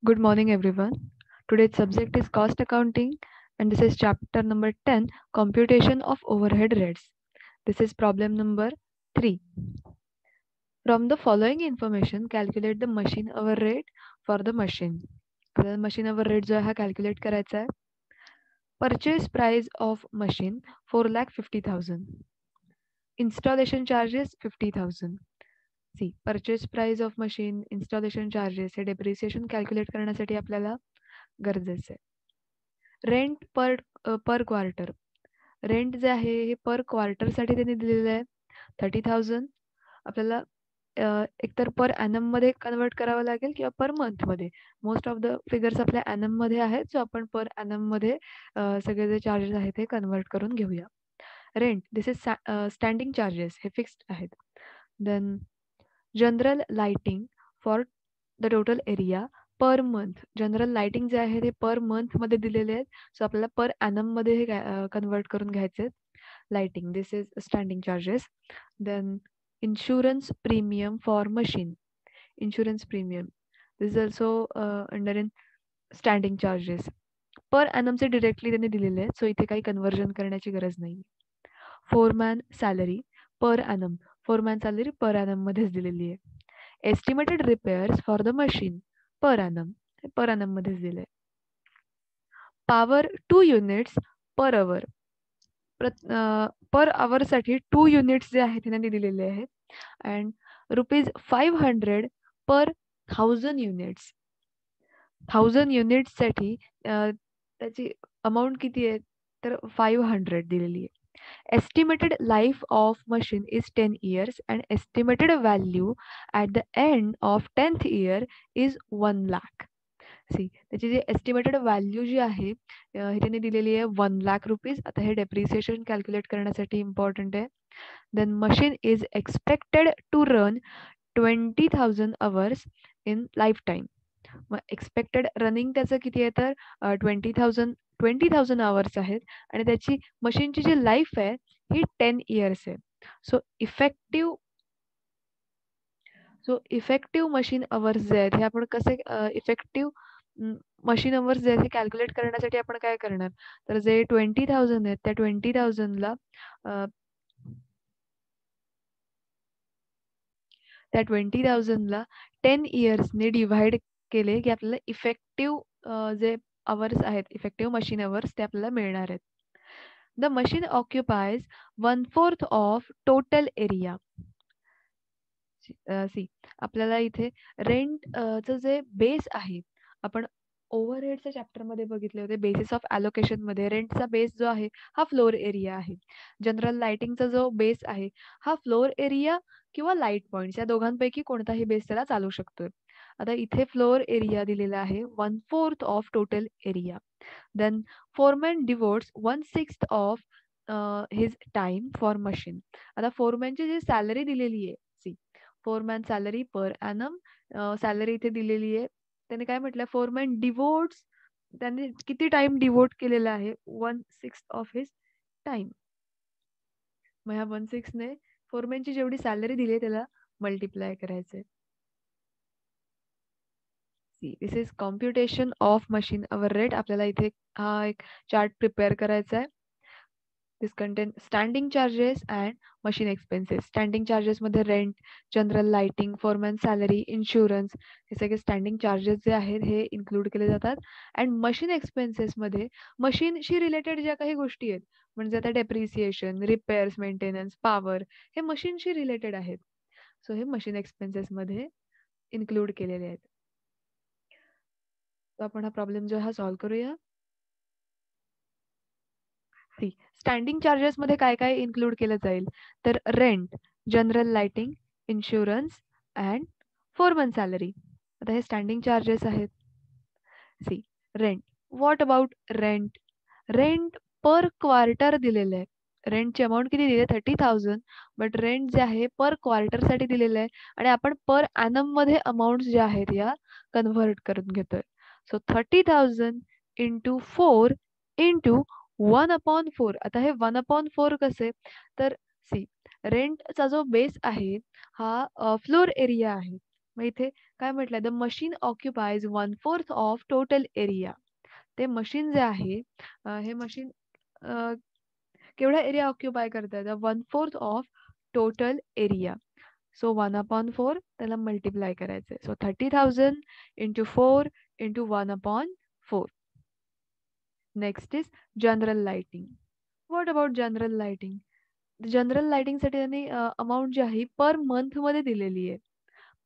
Good morning, everyone. Today's subject is cost accounting, and this is chapter number 10 computation of overhead rates. This is problem number 3. From the following information, calculate the machine hour rate for the machine. आपल्याला machine hour rate जो आहे हा calculate करायचा आहे. Purchase price of machine 4,50,000. Installation charges 50,000. See, purchase price of machine, installation charges हे depreciation calculate करण्यासाठी आपल्याला गरजेचं आहे. Rent per quarter. रेंट जे आहे हे पर क्वार्टरसाठी त्यांनी दिलेलं आहे 30,000. आपल्याला एकतर पर ॲनममध्ये कन्वर्ट करावं लागेल किंवा पर मंथमध्ये. मोस्ट ऑफ द फिगर्स आपल्या ॲनममध्ये आहेत, सो आपण पर ॲनममध्ये सगळे जे चार्जेस आहेत ते कन्वर्ट करून घेऊया. Rent this is standing charges हे फिक्स्ड आहेत. Then general lighting for the total area per month. General lighting जे आहे ते पर मंथमध्ये दिलेले आहेत, सो आपल्याला पर ॲनममध्ये हे कन्वर्ट करून घ्यायचे आहेत. Lighting this is standing charges. Then insurance premium for machine. Insurance premium. This is also under in standing charges. Per annum चे directly त्यांनी दिलेले आहेत, सो इथे काही कन्वर्जन करण्याची गरज नाही. Foreman salary per annum. Foreman salary per annum मध्येच दिलेली आहे. Estimated repairs for the machine per annum. Per annum मध्येच दिले आहे. Power 2 units per hour. Per आवरसाठी 2 युनिट्स जे आहेत त्यांनी दिलेले आहेत. And ₹500 per 1000 units. 1000 युनिट्ससाठी त्याची अमाऊंट किती आहे तर 500 दिलेली आहे. Estimated life of machine is 10 years and estimated value at the end of 10th year is 1 lakh. C त्याची जी एस्टिमेटेड व्हॅल्यू जी आहे हे त्यांनी दिलेली आहे 1 लाख रुपीज. आता हे डेप्रिसिएशन कॅल्क्युलेट करण्यासाठी इम्पॉर्टंट आहे. Then machine is expected to run 20,000 hours in life time. मग एक्सपेक्टेड रनिंग त्याचं किती आहे तर 20,000 आवर्स आहेत आणि त्याची मशीनची जी लाईफ आहे ही 10 इयर्स आहे. सो इफेक्टिव्ह मशीन अवर्स जे आहेत हे आपण कसे इफेक्टिव्ह मशीन अवर्स जे आहेत हे कॅल्क्युलेट करण्यासाठी आपण काय करणार तर जे 20,000 आहेत त्या 20,000ला त्या 20,000ला 10 इयर्सने डिव्हाइड केले की आपल्याला इफेक्टिव्ह जे अवर्स आहेत इफेक्टिव्ह मशीन अवर्स ते आपल्याला मिळणार आहेत. The machine occupies 1/4 of total area. See आपल्याला इथे रेंटचं जे बेस आहे आपण ओव्हरहेडच्या चॅप्टरमध्ये बघितले होते. बेसिस ऑफ ॲलोकेशनमध्ये रेंटचा बेस जो आहे हा फ्लोर एरिया आहे. जनरल लाइटिंगचा जो बेस आहे हा फ्लोर एरिया किंवा लाईट पॉईंट्स या दोघांपैकी कोणताही बेस त्याला चालू शकतोय. आता इथे फ्लोर एरिया दिलेला आहे 1/4 of total area. Then foreman devotes 1/6 of his time for machine. आता फोरमॅनची जी सॅलरी दिलेली आहे see foreman salary per annum salary इथे दिलेली आहे. त्याने काय म्हटलं फोरमॅन डिवोट्स त्यांनी किती टाइम डिवोट केलेला आहे 1/6 ऑफ हिज टाइम. मग ह्या 1/6 ने फोरमॅनची जेवढी सॅलरी दिली आहे त्याला मल्टिप्लाय करायचंय. This is computation of machine hour rate. आपल्याला इथे हा एक चार्ट प्रिपेअर करायचा आहे. This contain standing charges and machine expenses. Standing चार्जेसमध्ये rent, general lighting, foreman salary, insurance हे सगळे स्टँडिंग चार्जेस जे आहेत हे इन्क्लूड केले जातात. अँड मशीन एक्सपेन्सेसमध्ये मशीनशी रिलेटेड ज्या काही गोष्टी आहेत म्हणजे आता डेप्रिसिएशन, रिपेअर्स, मेंटेनन्स, पॉवर हे मशीनशी रिलेटेड आहेत. सो हे मशीन एक्सपेन्सेसमध्ये इन्क्लूड केलेले आहेत. तर आपण हा प्रॉब्लेम जो हा सॉल्व्ह करूया. स्टँडिंग चार्जेसमध्ये काय काय इन्क्लूड केलं जाईल तर rent, general lighting, insurance and foreman salary. आता हे स्टँडिंग चार्जेस आहेत. See rent. What about rent. Rent per quarter दिलेलं आहे. रेंटची अमाऊंट किती दिली आहे 30,000 बट रेंट जे आहे पर क्वार्टरसाठी दिलेलं आहे आणि आपण पर ॲनममध्ये अमाऊंट ज्या आहेत या कन्व्हर्ट करून घेतोय. So 30,000 into 4 into 1/4. आता हे 1/4 कसे तर सी रेंटचा जो बेस आहे हा फ्लोर एरिया आहे. मग इथे काय म्हटलंय, the machine occupies 1/4 of total area. ते मशीन जे आहे, हे मशीन केवढा एरिया ऑक्युपाय करतंय, the 1/4 of total area. So 1/4 त्याला मल्टिप्लाय करायचंय. So 30,000 into 4 into 1/4. Next is general lighting. What about general lighting? General लाइटिंगसाठी त्यांनी अमाऊंट जी आहे पर मंथमध्ये दिलेली आहे.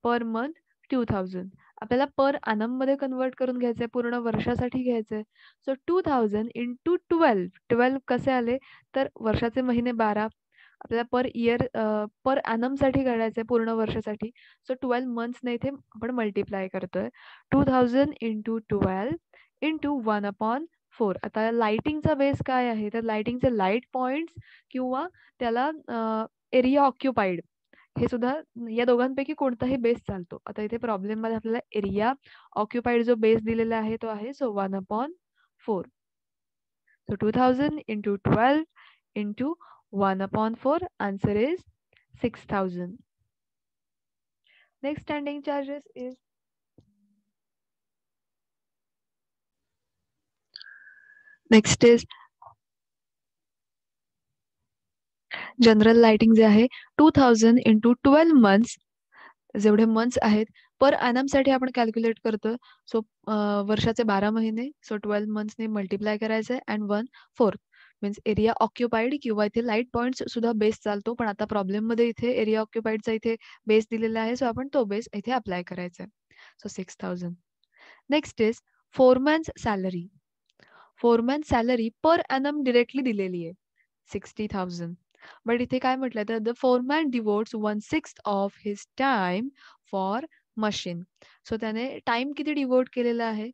Per month 2,000. आपल्याला पर मध्ये कन्वर्ट करून घ्यायचंय, पूर्ण वर्षासाठी घ्यायचंय. So 2,000 into 12. 12 कसे आले, तर वर्षाचे महिने 12. आपल्याला पर इयर पर साठी काढायचंय पूर्ण वर्षासाठी. सो 12 मंथ्सने इथे आपण मल्टिप्लाय करतोय. 2,000 इंटू 12 इंटू 1/4. आता लाइटिंगचा बेस काय आहे, तर लाइटिंगचे लाईट पॉइंट्स किंवा त्याला एरिया ऑक्युपाईड, हे सुद्धा या दोघांपैकी कोणताही बेस चालतो. आता इथे प्रॉब्लेममध्ये आपल्याला एरिया ऑक्युपाईड जो बेस दिलेला आहे तो आहे, so 1/4. So 2,000 into 12 into 1/4. Answer is 6,000. Next standing charges is general lighting जे आहे 2,000 इंटू 12 मंथ्स, जेवढे मंथ्स आहेत पर साठी आपण कॅल्क्युलेट करतोय. सो वर्षाचे 12 महिने, सो 12 मंथ्सने मल्टिप्लाय करायचंय अँड 1/4 मीन्स एरिया ऑक्युपाईड किंवा इथे लाईट पॉइंट्स सुद्धा बेस चालतो. पण आता प्रॉब्लेममध्ये इथे एरिया ऑक्युपाईडचा इथे बेस दिलेला आहे, सो आपण तो बेस इथे अप्लाय करायचा आहे. So 6,000. Next is foreman's salary. Foreman salary per annum directly दिलेली आहे 60,000. बट इथे काय म्हटलंय, तर the foreman devotes 1/6 of his time for machine. So त्याने टाइम किती डिवोट केलेला आहे,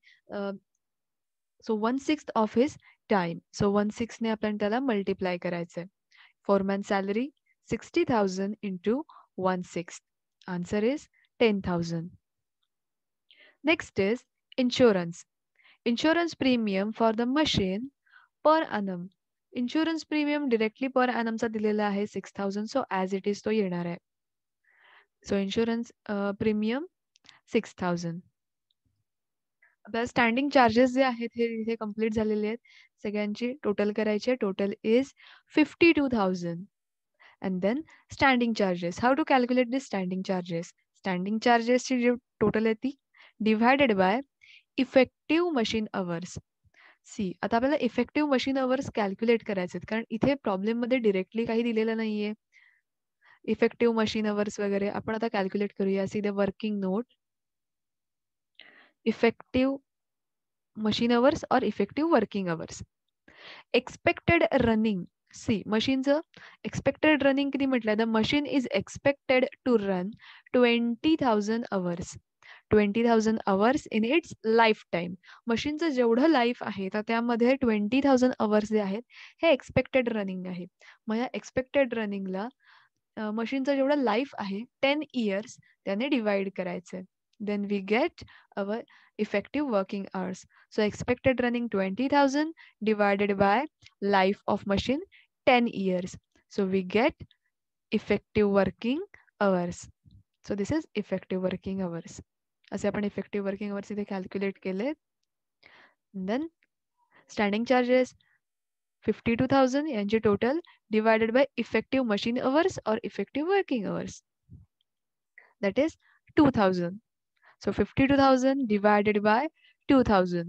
so 1/6 of his time. So 1/6 ने आपण त्याला मल्टिप्लाय करायचंय. Foreman salary 60,000 into 1/6. Answer is 10,000. Next is insurance. Insurance premium for the machine per annum. Insurance premium directly पर चा दिलेला आहे 6,000. सो ॲज इट इज तो येणार आहे. So insurance premium 6,000. आपल्याला स्टँडिंग चार्जेस जे आहेत हे इथे कम्प्लीट झालेले आहेत. सगळ्यांची टोटल करायची आहे. Total is 52,000. And then standing charges. How to calculate this standing charges? Standing चार्जेसची जी टोटल आहे ती divided by effective machine hours. See, आता आपल्याला इफेक्टिव्ह मशीन अवर्स कॅल्क्युलेट करायचे आहेत, कारण इथे प्रॉब्लेममध्ये डिरेक्टली काही दिलेलं नाहीये इफेक्टिव्ह मशीन अवर्स वगैरे. आपण आता कॅल्क्युलेट करूया. See the working note, effective machine hours और effective working hours. Expected running. See, मशीनचं एक्सपेक्टेड रनिंग किती म्हटलंय, the machine is expected to run 20,000 hours. 20,000 hours in its life time. मशीनचं जेवढं लाईफ आहे तर त्यामध्ये 20,000 अवर्स जे आहेत हे एक्सपेक्टेड रनिंग आहे. मग या एक्सपेक्टेड रनिंगला मशीनचं जेवढं लाईफ आहे 10 इयर्स त्याने डिवाइड करायचं. Then we get our effective working hours. So expected running 20,000 divided by life of machine 10 years. So we get effective working hours. So this is effective working hours. असे आपण effective working hours इथे calculate केले. Then standing charges 52,000 यांची total divided by effective machine hours और effective working hours, that is 2,000. So 52,000 divided by 2,000.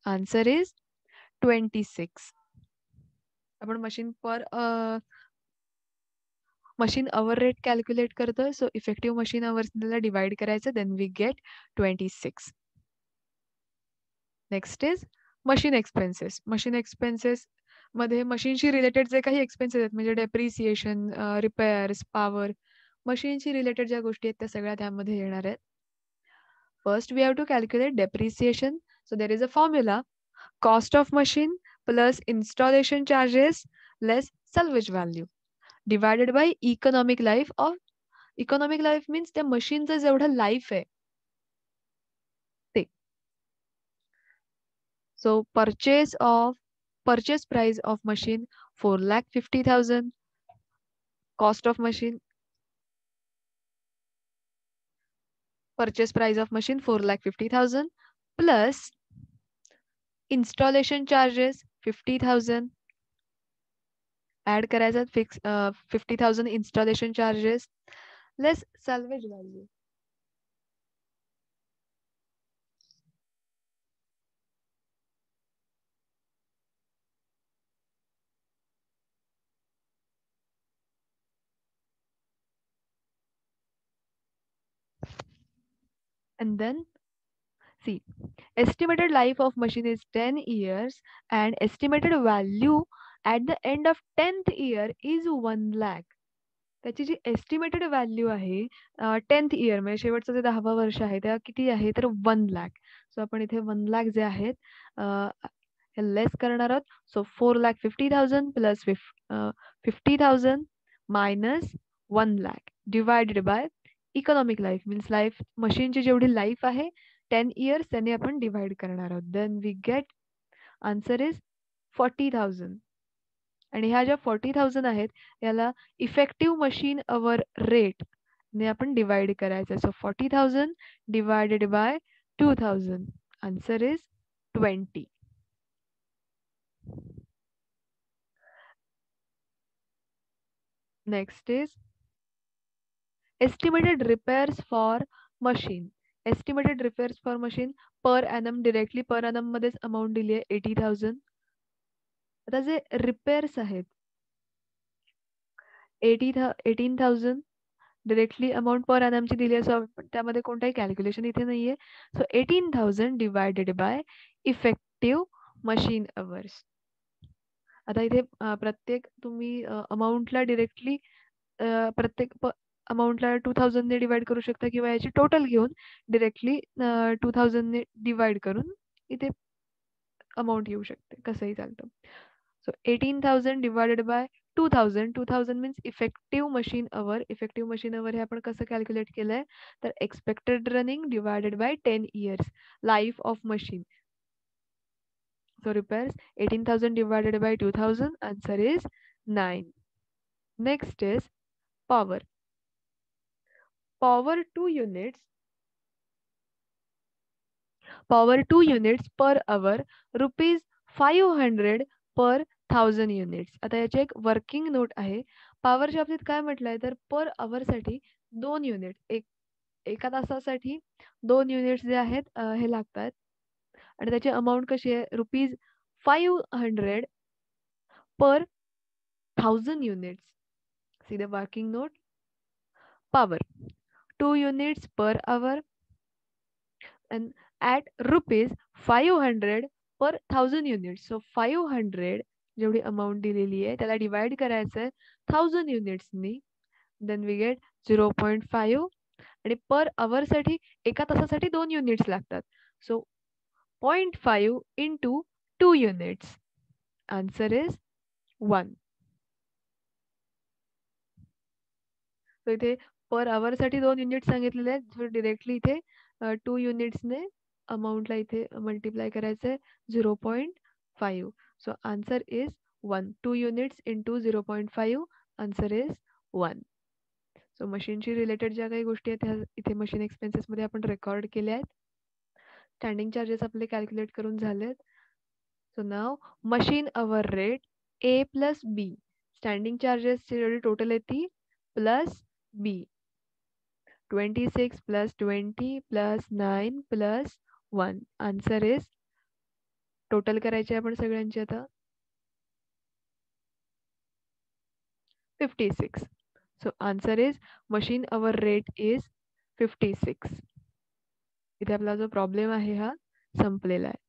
Answer is 26. आपण machine hour rate calculate करतोय. So effective machine hours divide करायचं, then we get 26. Next is machine expenses. Machine expenses मध्ये मशीनशी related जे काही expenses आहेत, म्हणजे डेप्रिसिएशन, रिपेअर्स, पॉवर, मशीनशी रिलेटेड ज्या गोष्टी आहेत त्या सगळ्या त्यामध्ये येणार आहेत. First we have to calculate depreciation. So there is a formula, cost of machine plus installation charges less salvage value divided by economic life of. Economic life means त्या मशीनचं जेवढं लाईफ आहे ते. So purchase price of machine 4,50,000. Cost of machine purchase price of machine 4,50,000 plus installation charges 50,000. Add करायचा fix 50,000 installation charges less salvage value. And then see, estimated life of machine is 10 years and estimated value at the end of 10th year is 1 lakh. त्याची जी estimated value आहे 10th year म्हणजे शेवटचं जे 10वं वर्ष आहे त्या किती आहे तर 1 लाख. सो आपण इथे 1 लाख जे आहेत हे लेस करणार आहोत. So 4,50,000 plus 50,000 minus 1 lakh divided by economic life means life मशीनची जेवढी लाईफ आहे 10 इयर्स त्याने आपण डिवाइड करणार आहोत. Then we get answer is 40,000. आणि ह्या ज्या 40,000 आहेत याला इफेक्टिव्ह मशीन अवर रेट ने आपण डिवाइड करायचं. So 40,000 divided by 2,000 answer is 20. Next is estimated repairs for machine. Estimated repairs for machine per annum directly per annum मध्येच अमाऊंट दिली आहे 80,000. आता जे रिपेअर्स आहेत 18,000 डिरेक्टली अमाऊंट पर ॲनमची दिली आहे. सो त्यामध्ये कोणताही कॅल्क्युलेशन इथे नाहीये. So 18,000 divided by effective machine hours. आता इथे प्रत्येक तुम्ही अमाऊंटला डिरेक्टली प्रत्येक अमाऊंटला 2,000 ने डिवाइड करू शकता किंवा याची टोटल घेऊन डिरेक्टली 2,000 ने डिवाइड करून इथे अमाऊंट येऊ शकते, कसंही चालतं. So 18,000 divided bye 2,000. 2,000 means effective machine our. Effective machine our हे आपण कसं कॅल्क्युलेट केलंय तर expected running divided by 10 years life of machine. So repairs 18,000 divided by 2,000 answer is 9. Next is power. Power 2 units. Power 2 units per hour rupees 500 per 1000 units. आता याची एक working note आहे. पॉवरच्या बाबतीत काय म्हटलंय तर पर आवर साठी 2 युनिट एका तासासाठी 2 युनिट्स जे आहेत हे लागतात आणि त्याची अमाऊंट कशी आहे rupees 500 per 1000 units. See the working note. Power 2 units per hour and at rupees 500 per 1000 units. So 500 जेवढी अमाऊंट दिलेली आहे त्याला डिवाइड करायचं आहे 1000 युनिट्सनी. देन वी गेट 0.5 आणि पर आवर साठी एका तासासाठी 2 युनिट्स लागतात. So 0.5 into 2 units. Answer is 1. So इथे पर आवर साठी 2 युनिट सांगितलेले आहेत. सो डिरेक्टली इथे 2 युनिट्सने अमाऊंटला इथे मल्टिप्लाय करायचं आहे 0.5. So answer is 1. 2 units into 0.5 answer is 1. So मशीनशी रिलेटेड ज्या काही गोष्टी आहेत त्या इथे मशीन एक्सपेन्सेस मध्ये आपण रेकॉर्ड केल्या आहेत. स्टँडिंग चार्जेस आपले कॅल्क्युलेट करून झालेत. So now machine hour rate A plus B. Standing charges जेवढी टोटल आहे ती plus B. 26 plus 20 plus 9 plus 1. Answer is total करायचे आपण सगळ्यांची आता 56. So answer is machine hour rate is 56. इथे आपला जो प्रॉब्लेम आहे हा संपलेला आहे.